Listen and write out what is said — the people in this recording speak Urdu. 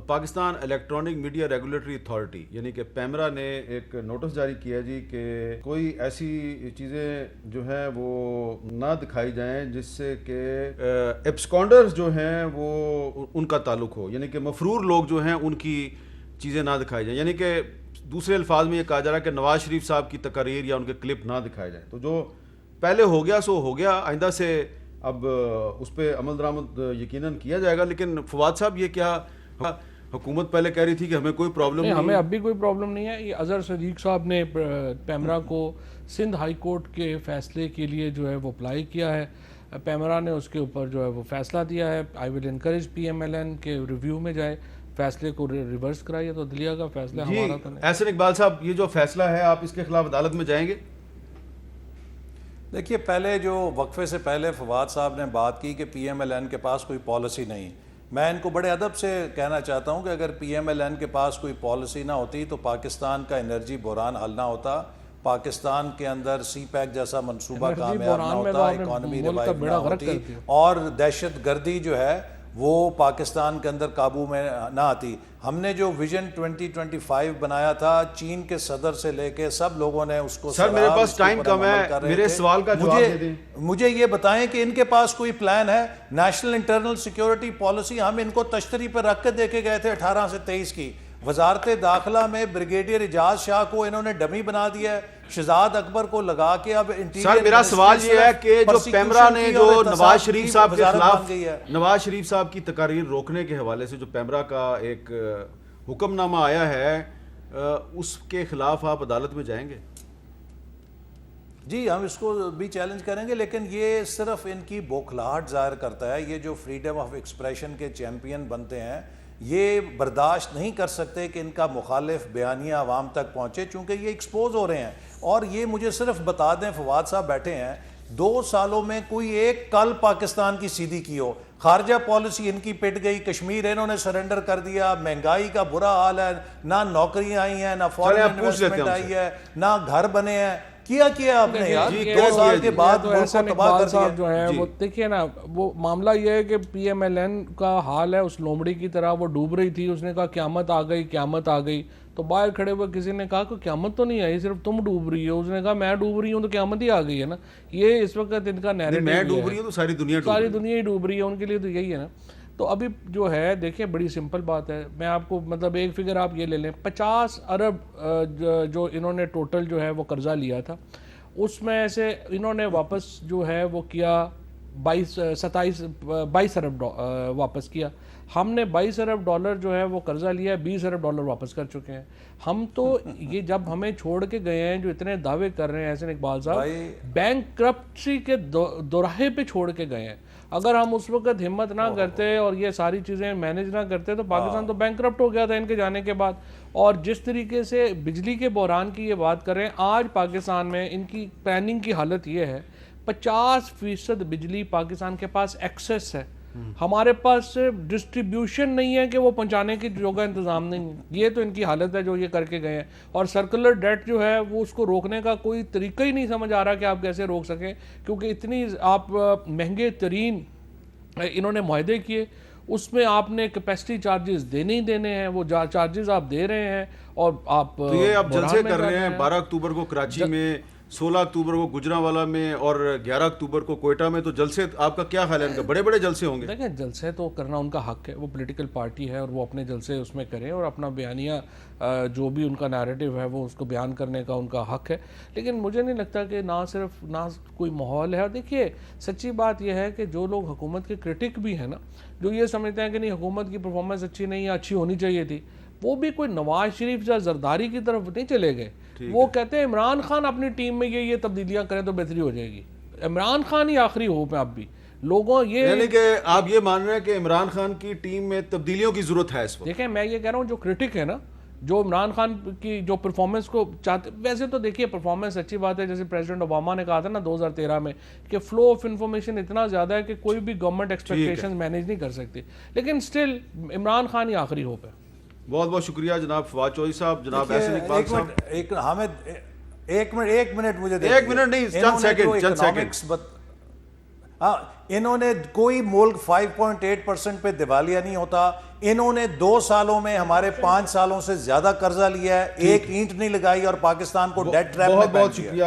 Pakistan electronic media regulatory authority یعنی کہ پیمرا نے ایک نوٹس جاری کیا جی کہ کوئی ایسی چیزیں جو ہیں وہ نہ دکھائی جائیں جس سے کہ ایبسکانڈرز جو ہیں وہ ان کا تعلق ہو، یعنی کہ مفرور لوگ جو ہیں ان کی چیزیں نہ دکھائی جائیں، یعنی کہ دوسرے الفاظ میں یہ کہا جا رہا ہے کہ نواز شریف صاحب کی تقاریر یا ان کے کلپ نہ دکھائے جائیں۔ تو جو پہلے ہو گیا سو ہو گیا، آئندہ سے اب اس پہ عمل درآمد یقیناً کیا جائے گا۔ لیکن فواد صاحب یہ کیا حکومت پہلے کہہ رہی تھی کہ ہمیں کوئی پرابلم نہیں، ہمیں اب بھی کوئی پرابلم نہیں ہے۔ یہ اظہر صدیق صاحب نے پیمرا کو سندھ ہائی کورٹ کے فیصلے کے لیے جو ہے وہ اپلائی کیا ہے، پیمرا نے اس کے اوپر جو ہے وہ فیصلہ دیا ہے۔ I will encourage P M L N کے ریویو میں جائے، فیصلے کو ریورس کرائیے۔ تو عدلیہ کا فیصلہ ہمارا تو نہیں۔ احسن اقبال صاحب، یہ جو فیصلہ ہے آپ اس کے خلاف عدالت میں جائیں گے؟ دیکھیے، پہلے جو وقفے سے پہلے فواد صاحب نے بات کی کہ پی ایم ایل این کے پاس کوئی پالیسی نہیں، میں ان کو بڑے ادب سے کہنا چاہتا ہوں کہ اگر پی ایم ایل این کے پاس کوئی پالیسی نہ ہوتی تو پاکستان کا انرجی بحران حل نہ ہوتا، پاکستان کے اندر سی پیک جیسا منصوبہ کامیاب نہ ہوتا، اکانومی ریوائیو نہ ہوتی، اور دہشت گردی جو ہے وہ پاکستان کے اندر قابو میں نہ آتی۔ ہم نے جو ویژن 2025 بنایا تھا، چین کے صدر سے لے کے سب لوگوں نے اس کو سر میرے پاس ٹائم کم ہے، میرے سوال کا جواب دے دیں۔ مجھے یہ بتائیں کہ ان کے پاس کوئی پلان ہے؟ نیشنل انٹرنل سیکیورٹی پالیسی ہم ان کو تشتری پر رکھ کے دے کے گئے تھے 18 سے 23 کی۔ وزارت داخلہ میں بریگیڈیئر اعجاز شاہ کو انہوں نے ڈمی بنا دیا ہے، شہزاد اکبر کو لگا کے اب انٹیریئر۔ سر میرا سوال یہ ہے کہ جو پیمرا نے جو نواز شریف صاحب کے خلاف نواز شریف صاحب کی تقاریر روکنے کے حوالے سے جو پیمرا کا ایک حکم نامہ آیا ہے، اس کے خلاف آپ عدالت میں جائیں گے؟ جی، ہم اس کو بھی چیلنج کریں گے، لیکن یہ صرف ان کی بوکھلاہٹ ظاہر کرتا ہے۔ یہ جو فریڈم آف ایکسپریشن کے چیمپئن بنتے ہیں، یہ برداشت نہیں کر سکتے کہ ان کا مخالف بیانیہ عوام تک پہنچے، چونکہ یہ ایکسپوز ہو رہے ہیں۔ اور یہ مجھے صرف بتا دیں، فواد صاحب بیٹھے ہیں، 2 سالوں میں کوئی ایک کل پاکستان کی سیدھی کی ہو؟ خارجہ پالیسی ان کی پٹ گئی، کشمیر انہوں نے سرنڈر کر دیا، مہنگائی کا برا حال ہے، نہ نوکریاں آئی ہیں، نہ فارن انویسٹمنٹ آئی ہے، نہ گھر بنے ہیں۔ کیا آپ نے یار 2 سال کے بعد ملک کو تباہ کر دیا جو ہے وہ دیکھیے نا، وہ معاملہ یہ ہے کہ پی ایم ایل این کا حال ہے اس لومڑی کی طرح، وہ ڈوب رہی تھی، اس نے کہا قیامت آ گئی، قیامت آ گئی۔ تو باہر کھڑے ہوئے کسی نے کہا کہ قیامت تو نہیں آئی، صرف تم ڈوب رہی ہو۔ اس نے کہا میں ڈوب رہی ہوں تو قیامت ہی آ گئی ہے نا۔ یہ اس وقت ان کا نیریٹو، میں ڈوب رہی ہوں تو ساری دنیا ہی ڈوب رہی ہے، ان کے لیے تو یہی ہے نا۔ تو ابھی جو ہے دیکھیں، بڑی سمپل بات ہے، میں آپ کو مطلب ایک فگر آپ یہ لے لیں، 50 ارب جو انہوں نے ٹوٹل جو ہے وہ قرضہ لیا تھا، اس میں سے انہوں نے واپس جو ہے وہ کیا 22 ارب واپس کیا۔ ہم نے 22 ارب ڈالر جو ہے وہ قرضہ لیا ہے، 20 ارب ڈالر واپس کر چکے ہیں ہم۔ تو یہ جب ہمیں چھوڑ کے گئے ہیں، جو اتنے دعوے کر رہے ہیں احسن اقبال صاحب، بینک کرپسی کے دوراہے پہ چھوڑ کے گئے ہیں۔ اگر ہم اس وقت ہمت نہ کرتے اور یہ ساری چیزیں مینیج نہ کرتے تو پاکستان تو بینک کرپٹ ہو گیا تھا ان کے جانے کے بعد۔ اور جس طریقے سے بجلی کے بحران کی یہ بات کر رہے ہیں، آج پاکستان میں ان کی پلاننگ کی حالت یہ ہے، 50% بجلی پاکستان کے پاس ایکسیس ہے، ہمارے پاس ڈسٹریبیوشن نہیں ہے کہ وہ پہنچانے کی جگہ انتظام نہیں ہے۔ یہ تو ان کی حالت ہے جو یہ کر کے گئے ہیں۔ اور سرکولر ڈیٹ جو ہے وہ اس کو روکنے کا کوئی طریقہ ہی نہیں سمجھ آ رہا کہ آپ کیسے روک سکیں، کیونکہ اتنی آپ مہنگے ترین انہوں نے معاہدے کیے، اس میں آپ نے کیپیسٹی چارجز دینے ہی دینے ہیں، وہ چارجز آپ دے رہے ہیں اور آپ تو یہ آپ جلسے کر رہے ہیں 12 اکتوبر کو کراچی میں، 16 اکتوبر کو گجرانوالہ میں اور 11 اکتوبر کو کوئٹہ میں۔ تو جلسے آپ کا کیا خیال ہے؟ ان کا بڑے بڑے جلسے ہوں گے؟ دیکھیں، جلسے تو کرنا ان کا حق ہے، وہ پولیٹیکل پارٹی ہے اور وہ اپنے جلسے اس میں کریں اور اپنا بیانیہ جو بھی ان کا نیریٹو ہے وہ اس کو بیان کرنے کا ان کا حق ہے۔ لیکن مجھے نہیں لگتا کہ نہ کوئی ماحول ہے۔ اور دیکھیے، سچی بات یہ ہے کہ جو لوگ حکومت کے کرٹک بھی ہیں نا، جو یہ سمجھتے ہیں کہ نہیں حکومت کی پرفارمنس اچھی نہیں ہے، اچھی ہونی چاہیے تھی، وہ بھی کوئی نواز شریف یا زرداری کی طرف نہیں چلے گئے۔ وہ کہتے ہیں عمران خان اپنی ٹیم میں یہ تبدیلیاں کریں تو بہتری ہو جائے گی۔ عمران خان ہی آخری ہوپ ہے اب بھی لوگوں، یہ یعنی کہ آپ یہ مان رہے ہیں کہ عمران خان کی ٹیم میں تبدیلیوں کی ضرورت ہے اس وقت؟ دیکھیں، میں یہ کہہ رہا ہوں جو کرٹک ہے نا، جو عمران خان کی جو پرفارمنس کو چاہتے، ویسے تو دیکھیے پرفارمنس اچھی بات ہے، جیسے پریزیڈنٹ اوباما نے کہا تھا نا 2013 میں کہ فلو آف انفارمیشن اتنا زیادہ ہے کہ کوئی بھی گورنمنٹ ایکسپیکٹیشن مینیج نہیں کر سکتی، لیکن سٹل عمران خان ہی آخری ہوپ ہے۔ بہت بہت شکریہ جناب فواد چودھری صاحب، جناب احسن اقبال صاحب۔ حامد ایک منٹ مجھے ایک منٹ نہیں، چند سیکنڈ۔ ہاں انہوں نے کوئی ملک 5.8% پہ دیوالیہ نہیں ہوتا. انہوں نے 2 سالوں میں ہمارے 5 سالوں سے زیادہ قرضہ لیا ہے, ایک اینٹ نہیں لگائی اور پاکستان کو ڈیٹ ٹریپ میں بہت پہنچ بہت دیا. شکریہ.